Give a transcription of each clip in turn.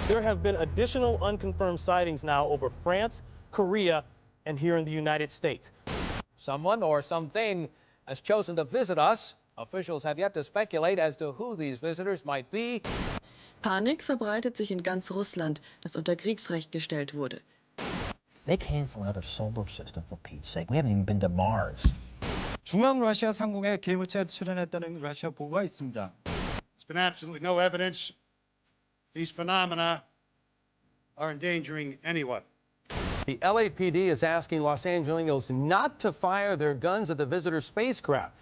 There have been additional unconfirmed sightings now over France, Korea, and here in the United States. Someone or something has chosen to visit us. Officials have yet to speculate as to who these visitors might be. Panik verbreitet sich in ganz Russland, das unter Kriegsrecht gestellt wurde. They came from another solar system, for Pete's sake. We haven't even been to Mars. 중앙 러시아 상공에 괴물체가 출현했다는 러시아 보고가 있습니다. There's been absolutely no evidence these phenomena are endangering anyone. The LAPD is asking Los Angeles not to fire their guns at the visitor spacecraft.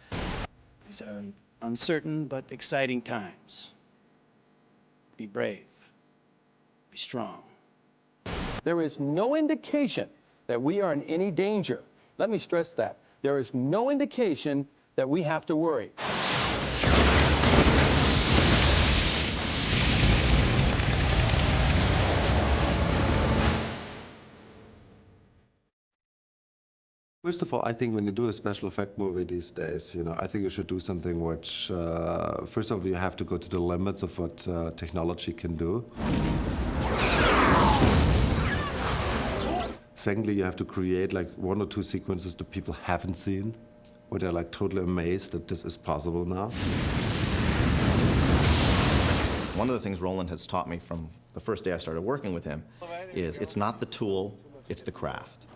These are uncertain but exciting times. Be brave. Be strong. There is no indication that we are in any danger. Let me stress that. There is no indication that we have to worry. First of all, I think when you do a special effect movie these days, I think you should do something which, first of all, you have to go to the limits of what technology can do. Secondly, you have to create like 1 or 2 sequences that people haven't seen, where they're like totally amazed that this is possible now. One of the things Roland has taught me from the first day I started working with him is it's not the tool, it's the craft.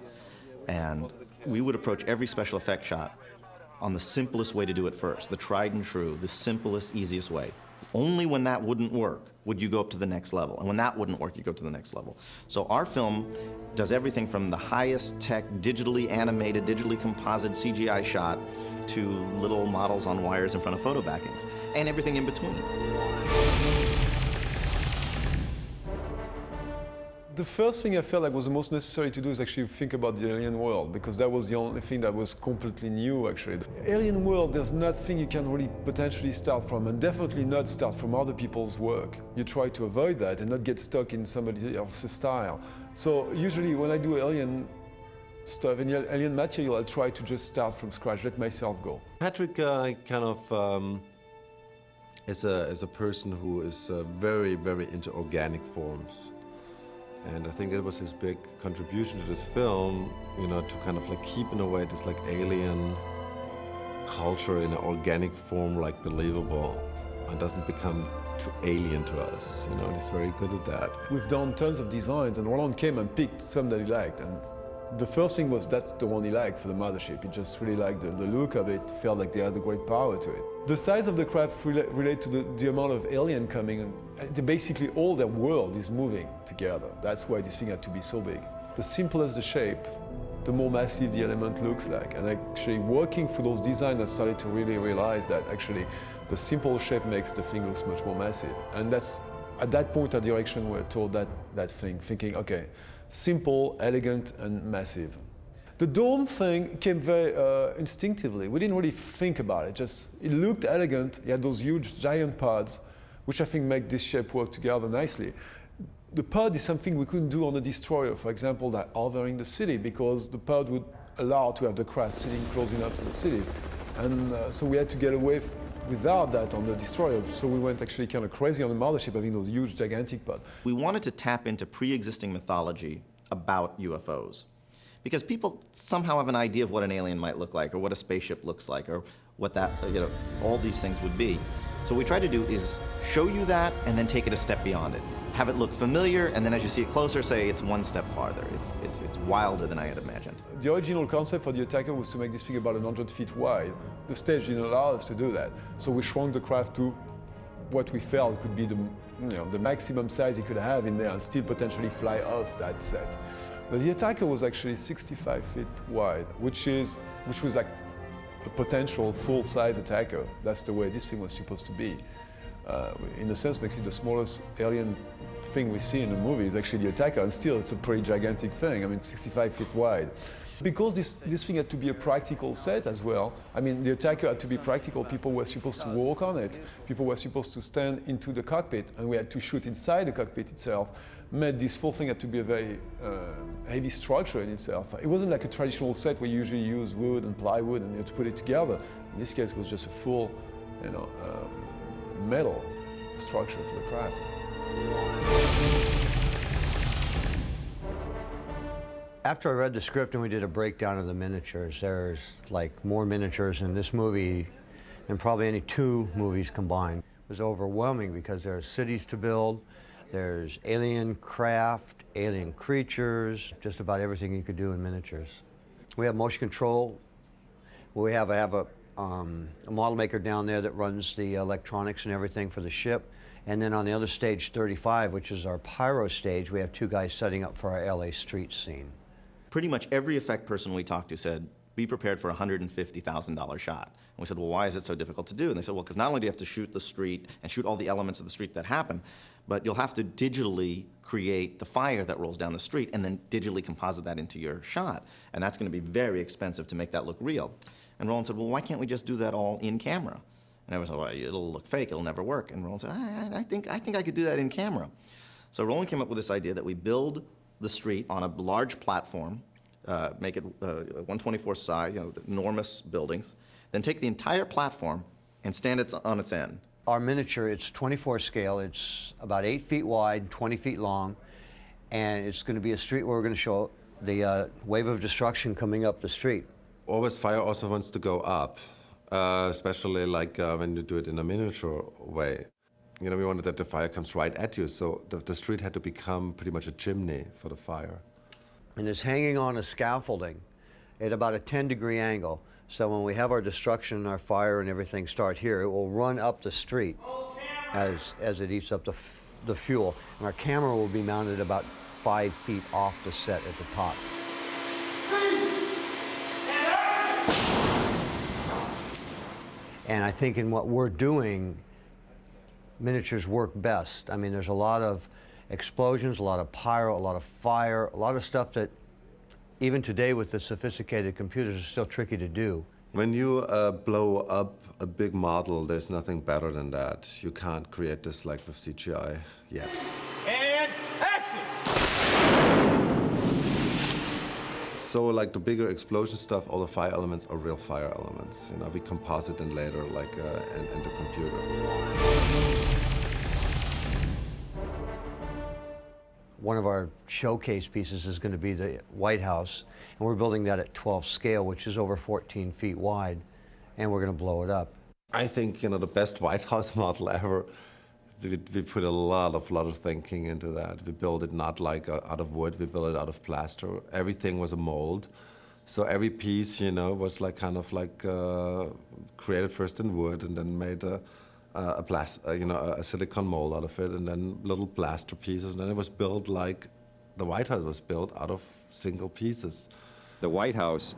And we would approach every special effect shot on the simplest way to do it first, the tried and true, the simplest, easiest way. Only when that wouldn't work would you go up to the next level. And when that wouldn't work, you go to the next level. So our film does everything from the highest tech, digitally animated, digitally composite CGI shot to little models on wires in front of photo backings, and everything in between. The first thing I felt like was the most necessary to do is actually think about the alien world, because that was the only thing that was completely new, actually. The alien world, there's nothing you can really potentially start from, and definitely not start from other people's work. You try to avoid that and not get stuck in somebody else's style. So usually when I do alien stuff, any alien material, I try to just start from scratch, let myself go. Patrick kind of is a person who is very, very into organic forms. And I think that was his big contribution to this film, to kind of like keep in a way this like alien culture in an organic form, like believable, and doesn't become too alien to us. And he's very good at that. We've done tons of designs, and Roland came and picked some that he liked. And the first thing was that's the one he liked for the mothership. He just really liked the look of it, felt like they had a great power to it. The size of the craft relate to the amount of alien coming, and basically all their world is moving together. That's why this thing had to be so big. The simpler the shape, the more massive the element looks like. And actually working through those designs, I started to really realize that actually the simple shape makes the thing look much more massive. And that's, at that point, our direction were toward that thing, thinking, okay, simple, elegant, and massive. The dome thing came very instinctively. We didn't really think about it, it looked elegant. You had those huge giant pods, which I think make this shape work together nicely. The pod is something we couldn't do on a destroyer, for example, that hovering the city, because the pod would allow to have the craft sitting close enough to the city. And so we had to get away without that on the destroyer. So we went actually kind of crazy on the mothership, having those huge, gigantic pods. We wanted to tap into pre-existing mythology about UFOs, because people somehow have an idea of what an alien might look like, or what a spaceship looks like, or what that, all these things would be. So what we try to do is show you that and then take it a step beyond it. Have it look familiar, and then as you see it closer, say it's one step farther. It's wilder than I had imagined. The original concept for the attacker was to make this thing about 100 feet wide. The stage didn't allow us to do that. So we shrunk the craft to what we felt could be the maximum size it could have in there and still potentially fly off that set. But the attacker was actually 65 feet wide, which was like a potential full-size attacker. That's the way this thing was supposed to be. In a sense, makes it the smallest alien thing we see in the movie is actually the attacker, and still it's a pretty gigantic thing. I mean, 65 feet wide. Because this thing had to be a practical set as well. I mean, the attacker had to be practical. People were supposed to walk on it. People were supposed to stand into the cockpit, and we had to shoot inside the cockpit itself. Meant this whole thing had to be a very heavy structure in itself. It wasn't like a traditional set where you usually use wood and plywood and you have to put it together. In this case, it was just a full, metal structure for the craft. After I read the script and we did a breakdown of the miniatures, there's like more miniatures in this movie than probably any two movies combined. It was overwhelming because there's cities to build, there's alien craft, alien creatures, just about everything you could do in miniatures. We have motion control. I have a model maker down there that runs the electronics and everything for the ship. And then on the other stage, 35, which is our pyro stage, we have two guys setting up for our LA street scene. Pretty much every effect person we talked to said, be prepared for a $150,000 shot. And we said, well, why is it so difficult to do? And they said, well, because not only do you have to shoot the street and shoot all the elements of the street that happen, but you'll have to digitally create the fire that rolls down the street and then digitally composite that into your shot. And that's going to be very expensive to make that look real. And Roland said, well, why can't we just do that all in camera? And I was like, well, it'll look fake, it'll never work. And Roland said, I think I could do that in camera. So Roland came up with this idea that we build the street on a large platform, make it 1/24 side, enormous buildings, then take the entire platform and stand it on its end. Our miniature, it's 24 scale, it's about 8 feet wide, 20 feet long, and it's going to be a street where we're going to show the wave of destruction coming up the street. Always fire also wants to go up, especially like when you do it in a miniature way. We wanted that the fire comes right at you, so the street had to become pretty much a chimney for the fire. And it's hanging on a scaffolding at about a 10-degree angle. So when we have our destruction, our fire and everything start here, it will run up the street as it eats up the fuel. And our camera will be mounted about 5 feet off the set at the top. And I think in what we're doing, miniatures work best. I mean, there's a lot of explosions, a lot of pyro, a lot of fire, a lot of stuff that even today with the sophisticated computers is still tricky to do. When you blow up a big model, there's nothing better than that. You can't create this like with CGI yet. And action! So like the bigger explosion stuff, all the fire elements are real fire elements. We composite them later like in the computer. One of our showcase pieces is going to be the White House, and we're building that at 12 scale, which is over 14 feet wide, and we're going to blow it up. I think the best White House model ever. We put a lot of thinking into that. We built it not like out of wood, we built it out of plaster. Everything was a mold. So every piece, was like kind of like created first in wood and then made a silicone mold out of it, and then little plaster pieces, and then it was built like the White House was built out of single pieces. The White House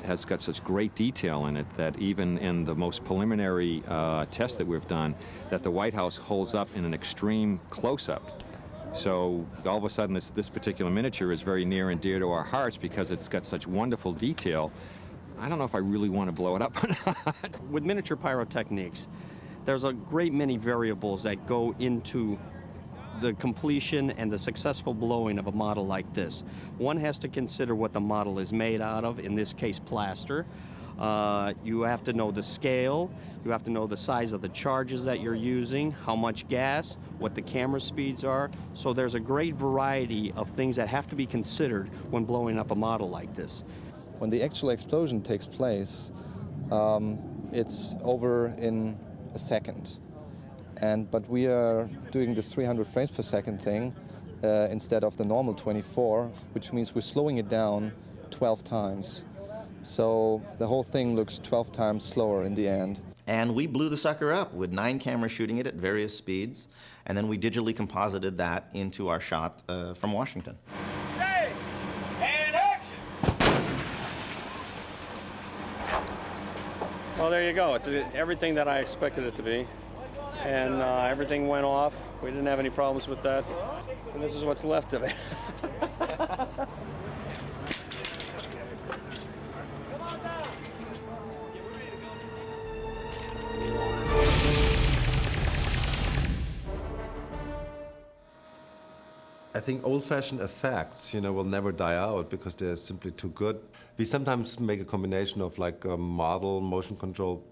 has got such great detail in it that even in the most preliminary test that we've done, that the White House holds up in an extreme close-up. So all of a sudden this particular miniature is very near and dear to our hearts because it's got such wonderful detail. I don't know if I really want to blow it up or not. With miniature pyrotechniques, there's a great many variables that go into the completion and the successful blowing of a model like this. One has to consider what the model is made out of, in this case plaster. You have to know the scale, you have to know the size of the charges that you're using, how much gas, what the camera speeds are. So there's a great variety of things that have to be considered when blowing up a model like this. When the actual explosion takes place, it's over in a second. But we are doing this 300 frames per second thing instead of the normal 24, which means we're slowing it down 12 times. So the whole thing looks 12 times slower in the end. And we blew the sucker up with 9 cameras shooting it at various speeds, and then we digitally composited that into our shot from Washington. Hey! And action! Well, there you go. It's everything that I expected it to be. And everything went off. We didn't have any problems with that. And this is what's left of it. I think old-fashioned effects, will never die out because they're simply too good. We sometimes make a combination of like a model, motion control,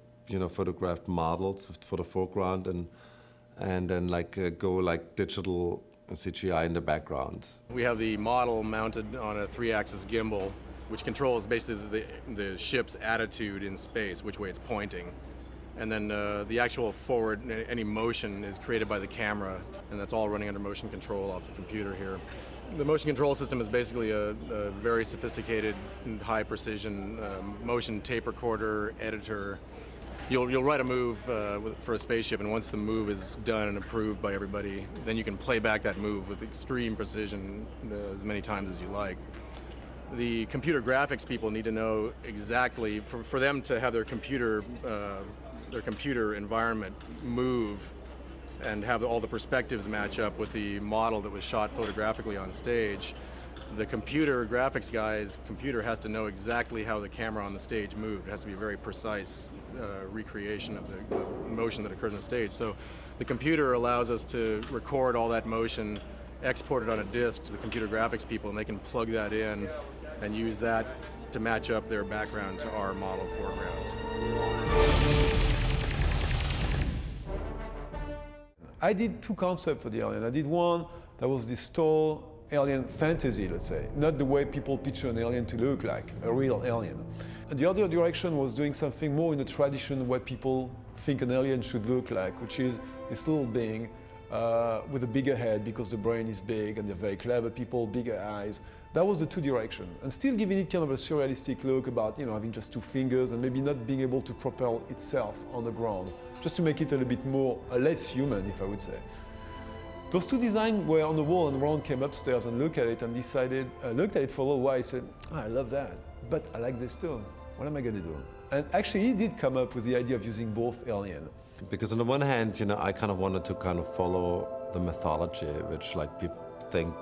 photographed models for the foreground, and then like go like digital, CGI in the background. We have the model mounted on a 3-axis gimbal, which controls basically the ship's attitude in space, which way it's pointing. And then the actual forward, any motion is created by the camera, and that's all running under motion control off the computer here. The motion control system is basically a very sophisticated and high precision motion tape recorder editor. You'll write a move for a spaceship, and once the move is done and approved by everybody, then you can play back that move with extreme precision as many times as you like. The computer graphics people need to know exactly, for them to have their computer environment move and have all the perspectives match up with the model that was shot photographically on stage. The computer graphics guy's computer has to know exactly how the camera on the stage moved. It has to be a very precise recreation of the motion that occurred on the stage. So the computer allows us to record all that motion, export it on a disk to the computer graphics people, and they can plug that in and use that to match up their background to our model foregrounds. I did 2 concepts for the alien. I did one that was this tall alien fantasy, let's say, not the way people picture an alien to look like, a real alien. And the other direction was doing something more in the tradition of what people think an alien should look like, which is this little being with a bigger head because the brain is big and they're very clever people, bigger eyes. That was the 2 directions. And still giving it kind of a surrealistic look about, having just 2 fingers and maybe not being able to propel itself on the ground, just to make it a little bit more, less human, if I would say. Those 2 designs were on the wall, and Ron came upstairs and looked at it and looked at it for a little while. He said, I love that, but I like this too. What am I going to do? And actually, he did come up with the idea of using both alien. Because on the one hand, I kind of wanted to kind of follow the mythology, which like people think,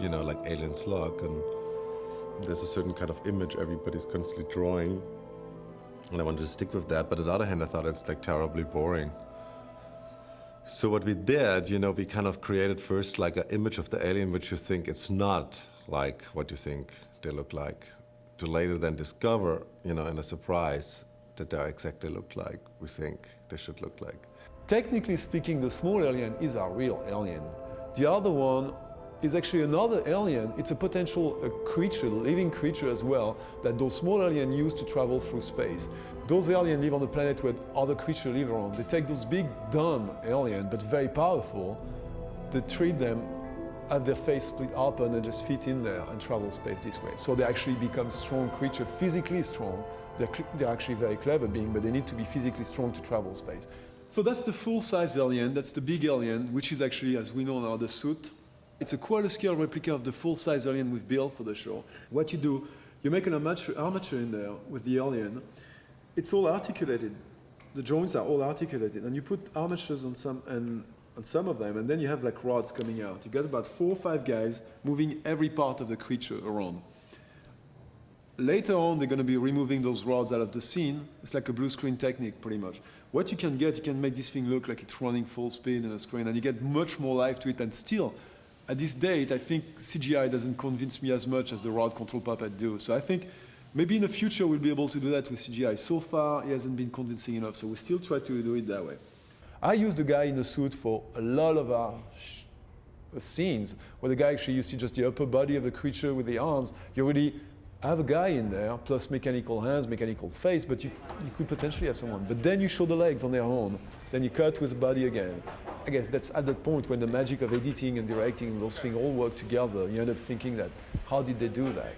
like aliens look, and there's a certain kind of image everybody's constantly drawing, and I wanted to stick with that. But on the other hand, I thought it's like terribly boring. So what we did, we kind of created first like an image of the alien which you think it's not like what you think they look like, to later then discover, in a surprise, that they exactly look like we think they should look like. Technically speaking, the small alien is our real alien. The other one is actually another alien. It's a potential creature, living creature as well, that those small aliens use to travel through space. Those aliens live on a planet where other creatures live around. They take those big, dumb aliens, but very powerful, they treat them, have their face split open and just fit in there and travel space this way. So they actually become strong creatures, physically strong. They're actually very clever beings, but they need to be physically strong to travel space. So that's the full-size alien, that's the big alien, which is actually, as we know now, the suit. It's a quarter-scale replica of the full-size alien we've built for the show. What you do, you make an armature in there with the alien. It's all articulated. The joints are all articulated, and you put armatures on some of them, and then you have like rods coming out. You got about 4 or 5 guys moving every part of the creature around. Later on, they're going to be removing those rods out of the scene. It's like a blue screen technique, pretty much. What you can make this thing look like it's running full speed on the screen, and you get much more life to it. And still, at this date, I think CGI doesn't convince me as much as the rod control puppet do. So I think maybe in the future we'll be able to do that with CGI. So far, it hasn't been convincing enough, so we still try to do it that way. I use the guy in a suit for a lot of our scenes, where the guy actually, you see just the upper body of the creature with the arms. You really have a guy in there, plus mechanical hands, mechanical face, but you could potentially have someone. But then you show the legs on their own, then you cut with the body again. I guess that's at that point when the magic of editing and directing, those things all work together. You end up thinking that, how did they do that?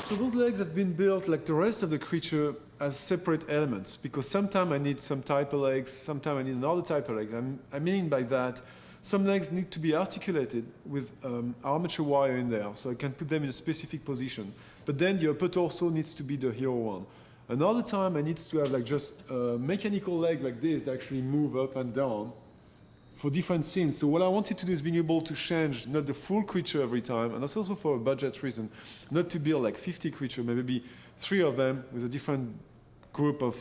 So those legs have been built like the rest of the creature as separate elements, because sometimes I need some type of legs, sometimes I need another type of legs. I mean by that, some legs need to be articulated with armature wire in there, so I can put them in a specific position. But then the upper torso needs to be the hero one. Another time I need to have like just a mechanical leg like this that actually move up and down for different scenes. So what I wanted to do is being able to change not the full creature every time, and that's also for a budget reason, not to build like 50 creatures, maybe 3 of them with a different group of,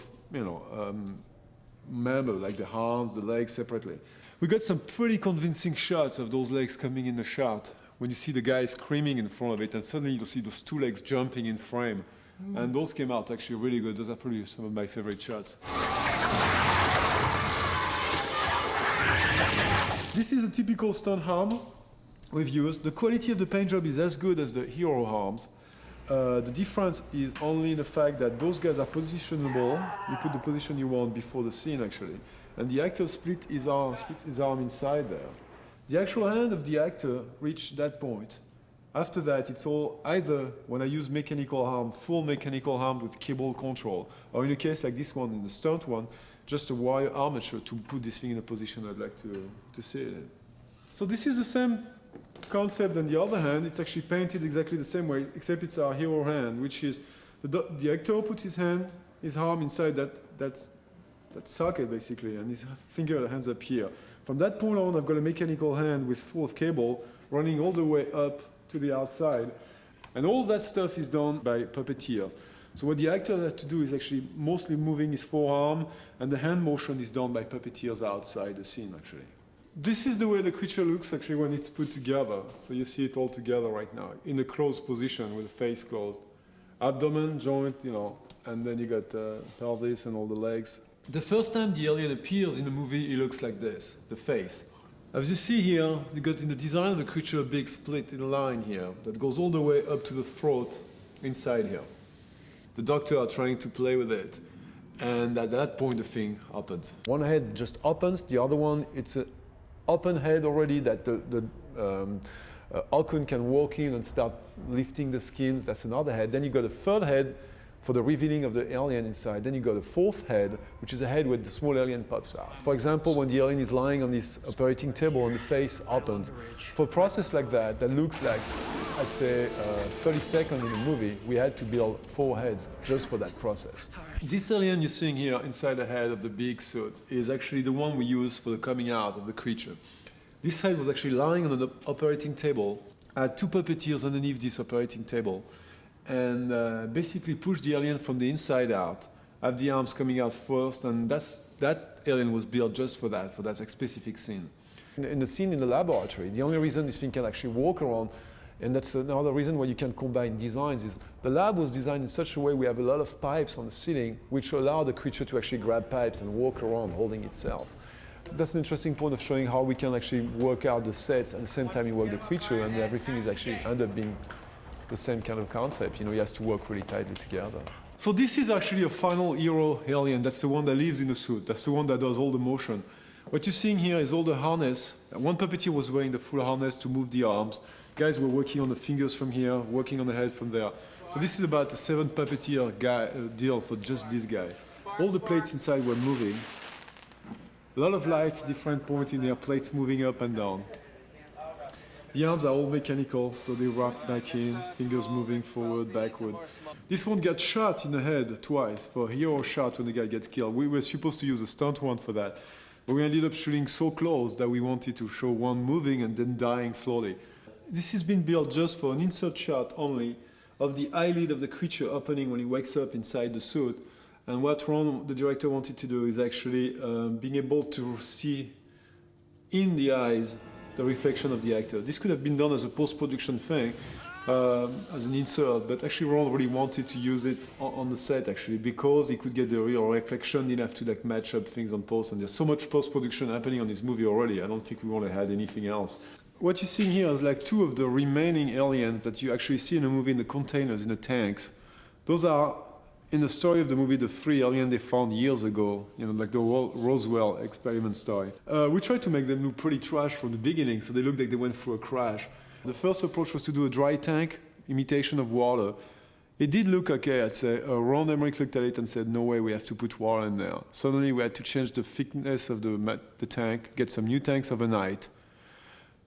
members, like the arms, the legs separately. We got some pretty convincing shots of those legs coming in the shot. When you see the guy screaming in front of it, and suddenly you'll see those 2 legs jumping in frame. And those came out actually really good. Those are probably some of my favorite shots. This is a typical stunt arm we've used. The quality of the paint job is as good as the hero arms. The difference is only in the fact that those guys are positionable. You put the position you want before the scene, actually. And the actor splits his arm inside there. The actual hand of the actor reached that point. After that, it's all either, when I use mechanical arm, full mechanical arm with cable control, or in a case like this one, in the stunt one, just a wire armature to put this thing in a position I'd like to see it in. So this is the same concept on the other hand. It's actually painted exactly the same way, except it's our hero hand, which is the actor puts his arm inside that socket basically, and his finger ends up here. From that point on, I've got a mechanical hand with full of cable running all the way up to the outside, and all that stuff is done by puppeteers. So what the actor has to do is actually mostly moving his forearm, and the hand motion is done by puppeteers outside the scene, actually. This is the way the creature looks actually when it's put together. So you see it all together right now, in a closed position with the face closed. Abdomen, joint, and then you got pelvis and all the legs. The first time the alien appears in the movie, he looks like this, the face. As you see here, you got in the design of the creature a big split in a line here that goes all the way up to the throat inside here. The doctor are trying to play with it, and at that point the thing opens. One head just opens, the other one, it's an open head already that the Alcon can walk in and start lifting the skins. That's another head. Then you got a third head for the revealing of the alien inside. Then you got a fourth head, which is a head where the small alien pops out. For example, when the alien is lying on this operating table and the face opens, for a process like that looks like, I'd say, 30 seconds in the movie, we had to build 4 heads just for that process. This alien you're seeing here inside the head of the big suit is actually the one we use for the coming out of the creature. This head was actually lying on an operating table. I had 2 puppeteers underneath this operating table, and basically push the alien from the inside out, have the arms coming out first, and that alien was built just for that specific scene. In the scene in the laboratory, the only reason this thing can actually walk around, and that's another reason why you can combine designs, is the lab was designed in such a way we have a lot of pipes on the ceiling, which allow the creature to actually grab pipes and walk around holding itself. That's an interesting point of showing how we can actually work out the sets at the same time you work the creature, and everything is actually end up being the same kind of concept. He has to work really tightly together. So this is actually a final hero alien. That's the one that lives in the suit. That's the one that does all the motion. What you're seeing here is all the harness. One puppeteer was wearing the full harness to move the arms. Guys were working on the fingers from here, working on the head from there. So this is about a 7 puppeteer deal for just this guy. All the plates inside were moving. A lot of lights, different points in there, plates moving up and down. The arms are all mechanical, so they wrap back in, fingers moving forward, backward. This one got shot in the head twice for a hero shot when the guy gets killed. We were supposed to use a stunt one for that, but we ended up shooting so close that we wanted to show one moving and then dying slowly. This has been built just for an insert shot only of the eyelid of the creature opening when he wakes up inside the suit. And what Ron, the director, wanted to do is actually being able to see in the eyes the reflection of the actor. This could have been done as a post-production thing, as an insert, but actually Ron really wanted to use it on the set, actually, because he could get the real reflection. He didn't have to match up things on post, and there's so much post-production happening on this movie already. I don't think we want to add anything else. What you're seeing here is 2 of the remaining aliens that you actually see in the movie in the containers, in the tanks. Those are, in the story of the movie, the 3 aliens they found years ago, like the Roswell experiment story. We tried to make them look pretty trash from the beginning, so they looked like they went through a crash. The first approach was to do a dry tank imitation of water. It did look okay, I'd say. Ron Emmerich looked at it and said, no way, we have to put water in there. Suddenly we had to change the thickness of the tank, get some new tanks overnight,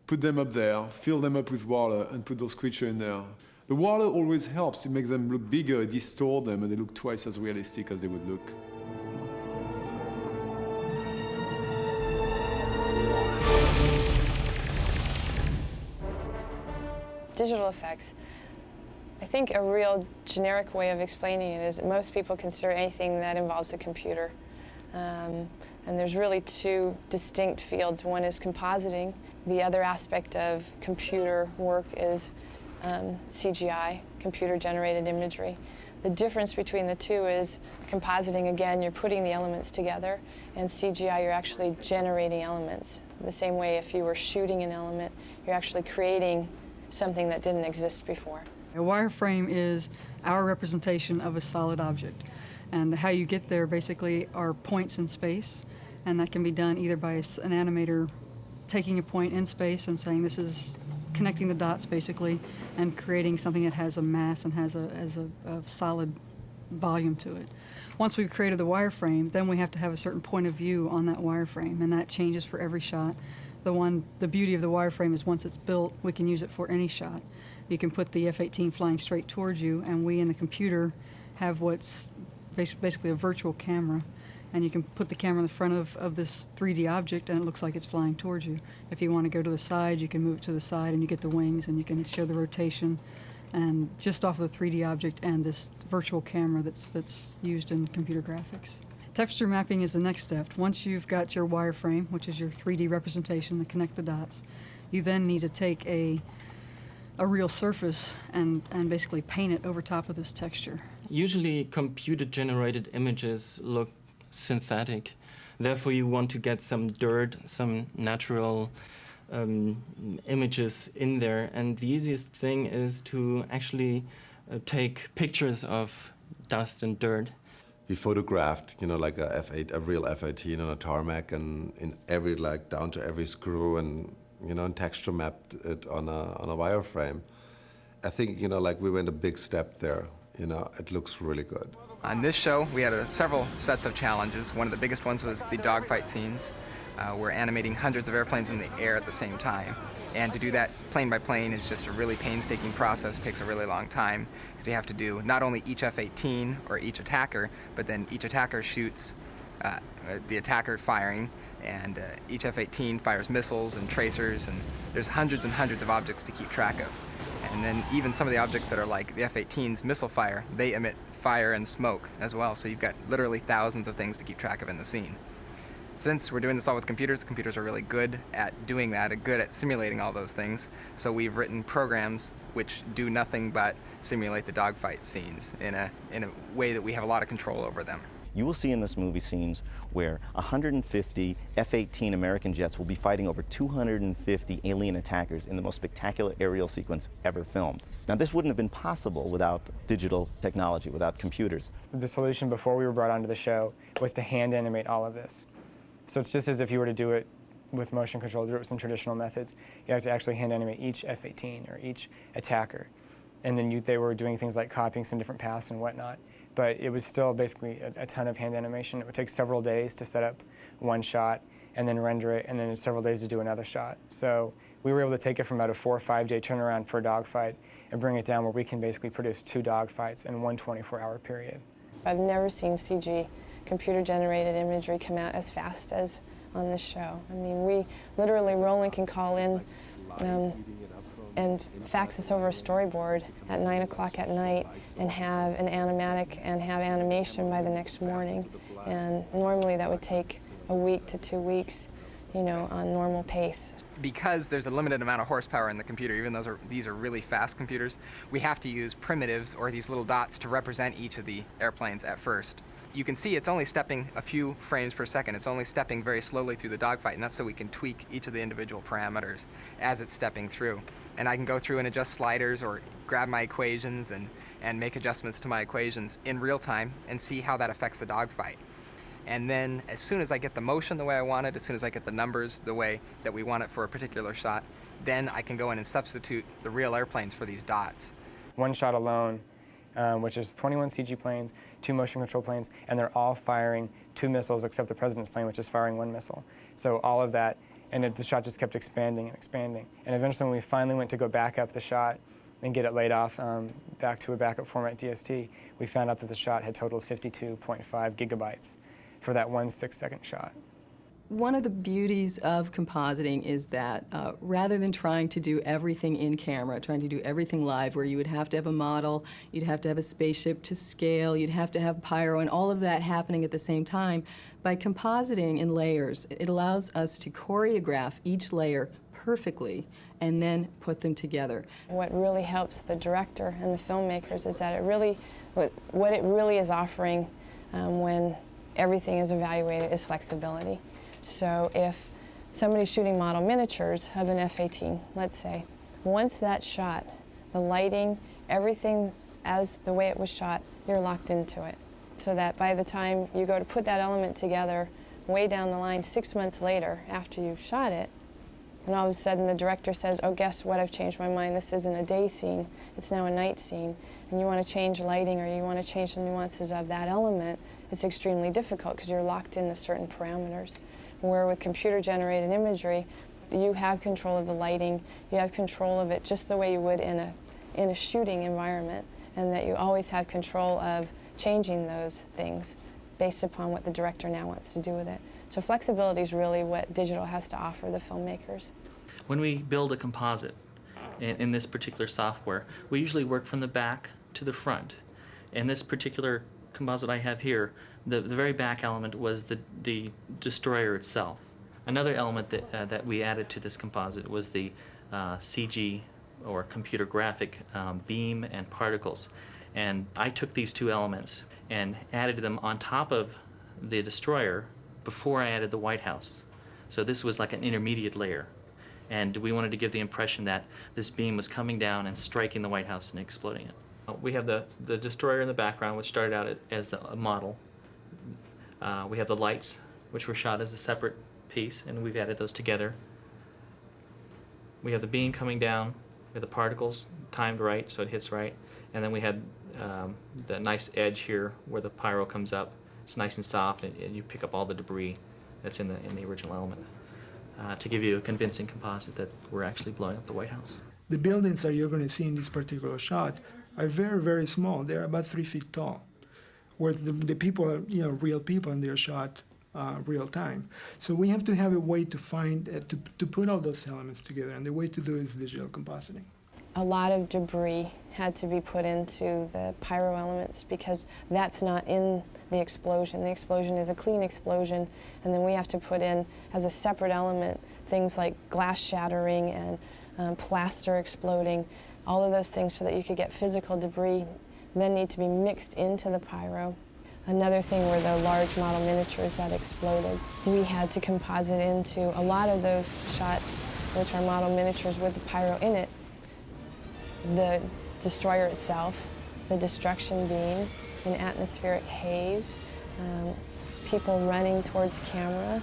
put them up there, fill them up with water, and put those creatures in there. The water always helps to make them look bigger, distort them, and they look twice as realistic as they would look. Digital effects. I think a real generic way of explaining it is most people consider anything that involves a computer. And there's really 2 distinct fields. One is compositing. The other aspect of computer work is CGI, computer-generated imagery. The difference between the two is compositing, again, you're putting the elements together, and CGI, you're actually generating elements. The same way if you were shooting an element, you're actually creating something that didn't exist before. A wireframe is our representation of a solid object. And how you get there basically are points in space, and that can be done either by an animator taking a point in space and saying this is connecting the dots basically, and creating something that has a mass and has a solid volume to it. Once we've created the wireframe, then we have to have a certain point of view on that wireframe, and that changes for every shot. The beauty of the wireframe is once it's built, we can use it for any shot. You can put the F-18 flying straight towards you, and we in the computer have what's basically a virtual camera, and you can put the camera in the front of this 3D object and it looks like it's flying towards you. If you want to go to the side, you can move it to the side and you get the wings and you can show the rotation, and just off of the 3D object and this virtual camera that's used in computer graphics. Texture mapping is the next step. Once you've got your wireframe, which is your 3D representation to connect the dots, you then need to take a real surface and basically paint it over top of this texture. Usually computer-generated images look synthetic. Therefore, you want to get some dirt, some natural images in there. And the easiest thing is to actually take pictures of dust and dirt. We photographed, like a real F-18 on a tarmac, and in every, down to every screw, and and texture mapped it on a wireframe. I think, we went a big step there. It looks really good. On this show, we had several sets of challenges. One of the biggest ones was the dogfight scenes. We're animating hundreds of airplanes in the air at the same time. And to do that plane by plane is just a really painstaking process. It takes a really long time, because you have to do not only each F-18 or each attacker, but then each attacker shoots the attacker firing, and each F-18 fires missiles and tracers, and there's hundreds and hundreds of objects to keep track of. And then even some of the objects that are like the F-18's missile fire, they emit fire and smoke as well, so you've got literally thousands of things to keep track of in the scene. Since we're doing this all with computers, the computers are really good at doing that, good at simulating all those things, so we've written programs which do nothing but simulate the dogfight scenes in a way that we have a lot of control over them. You will see in this movie scenes where 150 F-18 American jets will be fighting over 250 alien attackers in the most spectacular aerial sequence ever filmed. Now, this wouldn't have been possible without digital technology, without computers. The solution before we were brought onto the show was to hand animate all of this. So it's just as if you were to do it with motion control, do it with some traditional methods. You have to actually hand animate each F-18 or each attacker. And then they were doing things like copying some different paths and whatnot. But it was still basically a ton of hand animation. It would take several days to set up one shot and then render it, and then several days to do another shot. So we were able to take it from about a 4 or 5 day turnaround per dogfight and bring it down where we can basically produce 2 dogfights in one 24-hour period. I've never seen CG, computer-generated imagery, come out as fast as on this show. I mean, Roland can call in and fax us over a storyboard at 9 o'clock at night and have an animatic and have animation by the next morning. And normally that would take a week to 2 weeks, on normal pace. Because there's a limited amount of horsepower in the computer, even though these are really fast computers, we have to use primitives, or these little dots, to represent each of the airplanes at first. You can see it's only stepping a few frames per second. It's only stepping very slowly through the dogfight, and that's so we can tweak each of the individual parameters as it's stepping through. And I can go through and adjust sliders or grab my equations and make adjustments to my equations in real time and see how that affects the dogfight. And then as soon as I get the motion the way I want it, as soon as I get the numbers the way that we want it for a particular shot, then I can go in and substitute the real airplanes for these dots. One shot alone, which is 21 CG planes, 2 motion control planes, and they're all firing 2 missiles except the president's plane, which is firing 1 missile. So all of that, and the shot just kept expanding and expanding. And eventually when we finally went to go back up the shot and get it laid off back to a backup format DST, we found out that the shot had totaled 52.5 gigabytes for that 1 6-second shot. One of the beauties of compositing is that rather than trying to do everything in camera, trying to do everything live, where you would have to have a model, you'd have to have a spaceship to scale, you'd have to have pyro, and all of that happening at the same time, by compositing in layers, it allows us to choreograph each layer perfectly and then put them together. What really helps the director and the filmmakers is that what it really is offering when everything is evaluated is flexibility. So if somebody's shooting model miniatures of an F-18, let's say, once that's shot, the lighting, everything as the way it was shot, you're locked into it. So that by the time you go to put that element together, way down the line, 6 months later, after you've shot it, and all of a sudden the director says, oh, guess what, I've changed my mind, this isn't a day scene, it's now a night scene, and you want to change lighting or you want to change the nuances of that element, it's extremely difficult because you're locked into certain parameters. Where with computer-generated imagery, you have control of the lighting, you have control of it just the way you would in a shooting environment, and that you always have control of changing those things based upon what the director now wants to do with it. So flexibility is really what digital has to offer the filmmakers. When we build a composite in this particular software, we usually work from the back to the front. In this particular composite I have here, the very back element was the destroyer itself. Another element that we added to this composite was the CG, or computer graphic, beam and particles. And I took these two elements and added them on top of the destroyer before I added the White House. So this was like an intermediate layer. And we wanted to give the impression that this beam was coming down and striking the White House and exploding it. We have the destroyer in the background, which started out as a model. We have the lights, which were shot as a separate piece, and we've added those together. We have the beam coming down with the particles timed right, so it hits right. And then we had the nice edge here where the pyro comes up. It's nice and soft, and you pick up all the debris that's in the original element to give you a convincing composite that we're actually blowing up the White House. The buildings that you're going to see in this particular shot are very, very small. They're about 3 feet tall, where the people are, real people, and they're shot real time. So we have to have a way to find, to put all those elements together, and the way to do it is digital compositing. A lot of debris had to be put into the pyro elements because that's not in the explosion. The explosion is a clean explosion, and then we have to put in, as a separate element, things like glass shattering and plaster exploding, all of those things so that you could get physical debris, then need to be mixed into the pyro. Another thing were the large model miniatures that exploded. We had to composite into a lot of those shots, which are model miniatures with the pyro in it. The destroyer itself, the destruction beam, an atmospheric haze, people running towards camera,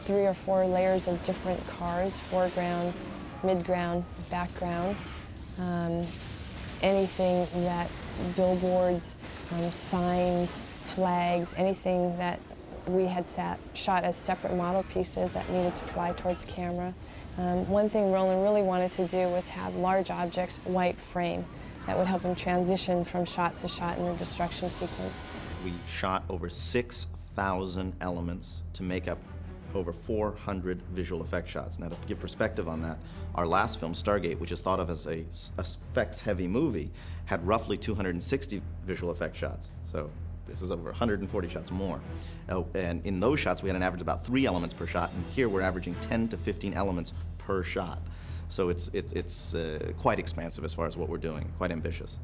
3 or 4 layers of different cars, foreground, midground, background, anything that billboards, signs, flags, anything that we had shot as separate model pieces that needed to fly towards camera. One thing Roland really wanted to do was have large objects white frame that would help him transition from shot to shot in the destruction sequence. We shot over 6,000 elements to make up over 400 visual effect shots. Now, to give perspective on that, our last film, Stargate, which is thought of as a effects-heavy movie, had roughly 260 visual effect shots. So this is over 140 shots more. And in those shots, we had an average of about 3 elements per shot, and here we're averaging 10 to 15 elements per shot. So it's quite expansive as far as what we're doing, quite ambitious.